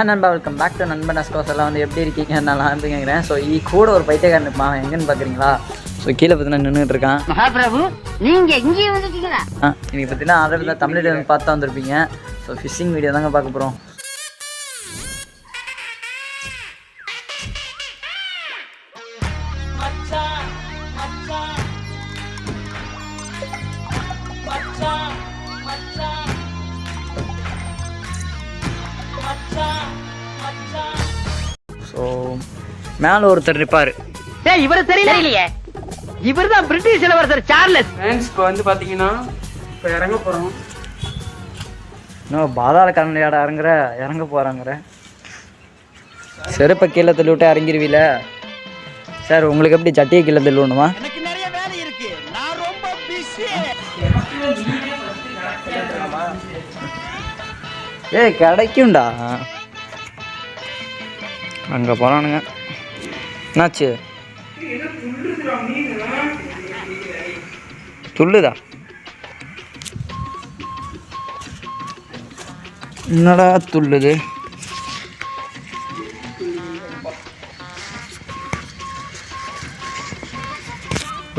நண்பா welcome back to நண்பன் அஸ்கோஸ் எல்லாம் வந்து எப்படி இருக்கீங்க நல்லா இருந்துக்கிறேன். ஸோ கூட ஒரு பைத்தியக்காரன் இருப்பான் எங்கன்னு பார்க்குறீங்களா? ஸோ கீழே பார்த்தீங்கன்னா நின்றுட்டு இருக்கான். மகாபிரபு நீங்கள் எங்கேயே வந்துட்டீங்களா? இன்னைக்கு பார்த்தீங்கன்னா ஆல்ரெடி தமிழில் பார்த்து வந்திருப்பீங்க. ஸோ ஃபிஷ்ஷிங் வீடியோ தாங்க பார்க்க போகிறோம். ஸோ மேலே ஒருத்தர் இருப்பார். இவரு தெரியலையே, இவர் தான் பிரிட்டிஷ் இளவரசர் சார்லஸ். இப்போ வந்து பார்த்தீங்கன்னா இப்போ இறங்க போகிறோம். இன்னும் பாதாள கரண்டையாட இறங்க போகிறாங்கிற செருப்பை கீழே தள்ளி விட்டு இறங்கிருவீல சார். உங்களுக்கு எப்படி சட்டியை கீழே தள்ளி விடணுமா? எனக்கு நிறைய வேலை இருக்கு, நான் ரொம்ப பிஸி. ஏய் கிடைக்கும்டா. அங்கே போகிறானுங்க. என்னாச்சு? துள்ளுதா? என்னடா துள்ளுது?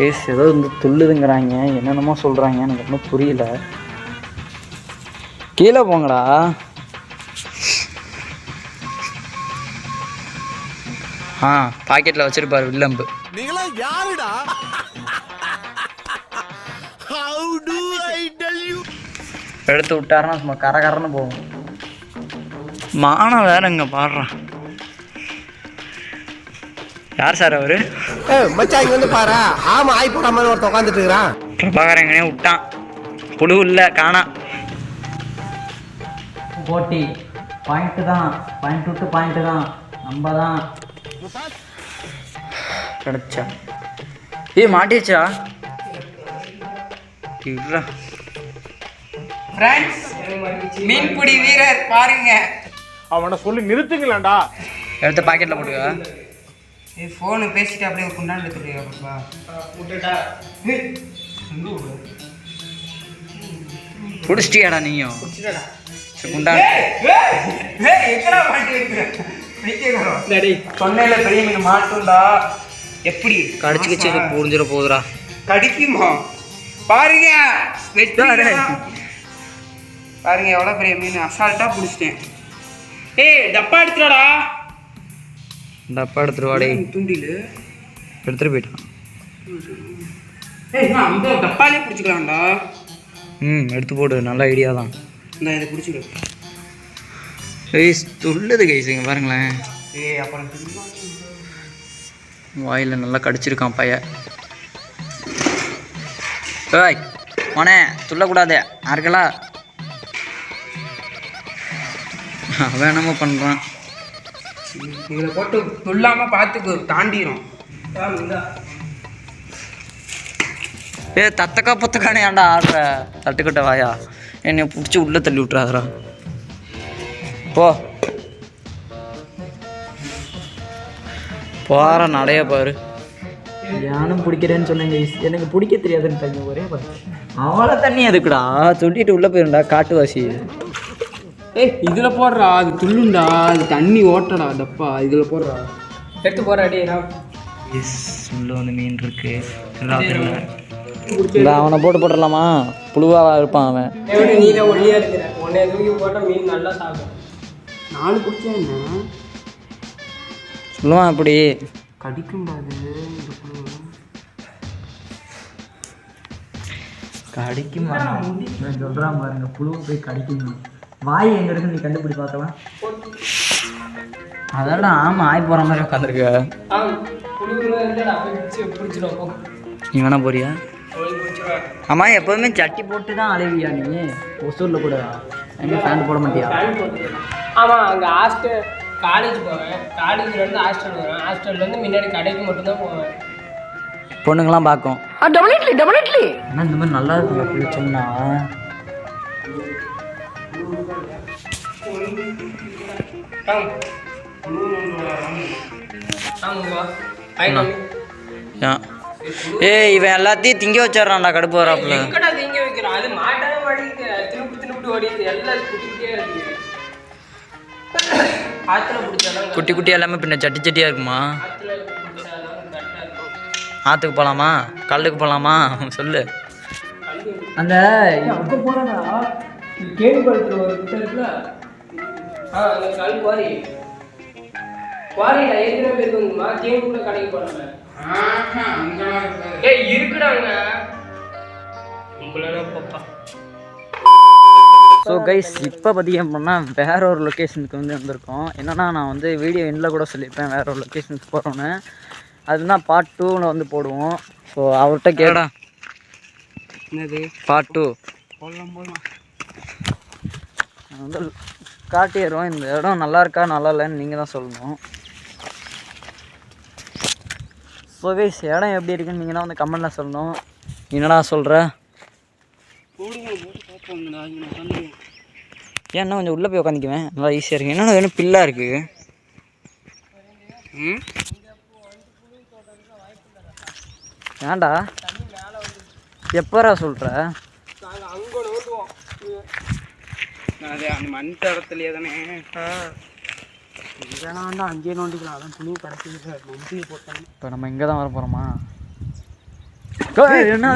ஏதோ வந்து துள்ளுதுங்கிறாங்க, என்னென்னமோ சொல்கிறாங்க, எனக்கு ஒன்றும் புரியல. கீழே போங்கடா. பாக்கெட்டில் வச்சிருப்பாரு வில்லம்பு. எடுத்து விட்டாருன்னா சும்மா கரகரன்னு போகும். மானம் வேற இங்கே பாடுறான். யார் சார் அவரு? மச்சான் இங்க வந்து பாரு. ஆமா ஆய் போடாம ஒருத்தன் உட்காந்துட்டு இருக்கிறான். பிரபாகரன் எங்கனே விட்டான். புழு இல்லை காணா. போட்டி பாயிண்ட்டு தான், பாயிண்ட் விட்டு பாயிண்ட்டு தான். நம்ம தான் கிடச்சா. மாட்டிச்சா? மீன்பிடி வீரர் பாருங்க. அவனை சொல்லி நிறுத்துங்களேன்டா. எடுத்து பாக்கெட்டில் போட்டுக்கா. ஃபோனு பேசிட்டு அப்படியே ஒரு குண்டான் எடுத்துருக்கா. பிடிச்சிட்டியாடா நீயும்? குண்டான் சொன்னையில பெரிய மீன் மாட்டும்டா. எப்படி கடிச்சுக்கிச்சு புரிஞ்சிட போகுதுடா. கடிக்குமா பாருங்க. பாருங்க எவ்வளோ பெரிய மீன் அசால்ட்டாக பிடிச்சிட்டேன். டப்பா எடுத்துடாடா. டப்பா எடுத்துருவாடே. தூண்டில் எடுத்துட்டு போயிட்டான். அந்த டப்பாலே பிடிச்சிக்கலாம்டா. எடுத்து போடு, நல்ல ஐடியா தான். இந்த இதை பிடிச்சிடு. கைஸ் துள்ளுது கைஸ், இங்கே பாருங்களேன். அப்புறம் வாயில் நல்லா கடிச்சிருக்கான் பையன். ஏய் மோனே துள்ளக்கூடாது யாருக்கலா. அவன் என்னமோ பண்ணுறான். இதில் போட்டு துள்ளாமல் பார்த்துக்கு தாண்டிடும். தத்தக்கா பொத்தக்கானே ஏன்டா ஆடுற? தட்டுக்கட்ட வாயா, என்னை பிடிச்சி உள்ளே தள்ளி விட்டுறாதரா. போ போகிற நடைய பாரு. யானும் பிடிக்கிறேன்னு சொன்னேங்க. எனக்கு பிடிக்க தெரியாதுன்னு தண்ணி ஒரே பாரு. அவ்வளோ தண்ணி எதுக்குடா? சொல்லிட்டு உள்ளே போயிருண்டா காட்டுவாசி. இதில் போடுறா, அது துள்ளுண்டா, அது தண்ணி ஓட்டடா டப்பா. இதில் போடுறா, எடுத்து போடுறா. உள்ள வந்து மீன் இருக்கு எல்லாத்தையும். அவனை போட்டுடலாமா? புழுவாக இருப்பான் அவன். நீ தான் ஒல்லியாக இருக்கிற, உன்னை தூக்கி போட்டால் மீன் நல்லா சாப்பிடும். 4 பிடிச்சா என்ன சொல்லுவான் அப்படி. கடிக்கும்பாது கடிக்குமா? நான் சொல்கிறான் பாருங்க, புழுவை போய் கடிக்குமா? வாய் எங்கே இருக்கு நீ கண்டுபிடி பார்க்கலாம். அதோட ஆமாம் ஆய் போகிற மாதிரி உட்காந்துருக்க. நீ வேணா போறியா? ஆமாம் எப்போதுமே சட்டி போட்டு தான் அலைவியா நீ? ஒசூரில் கூட எங்கே ஃபேன் போட மாட்டியா? ஆமாம், அங்கே ஹாஸ்டல் காலேஜ் போவேன். காலேஜ்லேருந்து ஹாஸ்டல் போவேன். ஹாஸ்டல்லேருந்து முன்னாடி கடைக்கு மட்டும்தான் போவேன். பொண்ணுங்களாம் பார்க்கும். டெபினெட்லி ஆனால் இந்த மாதிரி நல்லா இருக்குங்க பிடிச்சோம்னா. இவன் எல்லாத்தையும் திங்க வச்சிடறான்டா. கடுப்பு வராப்புல. திங்க வைக்கிறான், அது மாட்டாவே மாட்டேங்குது. திருப்பி ஓடிட்டு எல்லாம் குட்டிக்கிட்டே இருக்கு. ஆற்றுல பிடிச்சாலும் குட்டி குட்டி எல்லாமே பின்ன சட்டி சட்டியாக இருக்குமா? ஆற்றுல பிடிச்சாலும் கரெக்டாக இருக்கும். ஆற்றுக்கு போகலாமா கல்லுக்கு போகலாமா சொல்லு. அந்த அங்கே போனடா கேள்விப்பட்டு ஒரு கிட்ட இருக்குல்ல. அந்த கல் குவாரி குவாரியில் ஏற்கனவே இருக்குங்கம்மா. கேள்விக்குள்ள கடைக்கு போனோம். ஏய் இருக்குடாங்க உங்களோட பாப்பா. ஸோ கைஸ் இப்போ பார்த்தீங்கன்னா வேற ஒரு லொக்கேஷனுக்கு வந்து வந்திருக்கோம். என்னன்னா நான் வந்து வீடியோ எண்டில் கூட சொல்லியிருப்பேன் வேற ஒரு லொக்கேஷனுக்கு போகிறோன்னு. அதுதான் பார்ட் 2ல் வந்து போடுவோம். ஸோ அவர்கிட்ட கேடா என்னது பார்ட் 2 போடலாம். வந்து காட்டிடுறோம். இந்த இடம் நல்லா இருக்கா நல்லா இல்லைன்னு நீங்கள் தான் சொல்லணும். ஸோ கைஸ் இடம் எப்படி இருக்குன்னு நீங்கள் தான் வந்து கமெண்டில் சொல்லணும். என்னடா சொல்கிற? ஏன்னா கொஞ்சம் உள்ளே போய் உட்காந்துக்குவேன், நல்லா ஈஸியாக இருக்குது. என்னென்ன வேணும் பில்லாக இருக்குது. ஏன்டா எப்பரா சொல்கிற? அது அந்த மண் தடத்துலேயே தானே இதெல்லாம் அங்கேயே நோண்டிக்கலாம். அதான் துணி கடைசி நொண்டி போட்டாங்க. இப்போ நம்ம இங்கே தான் வர போகிறோமா? என்ன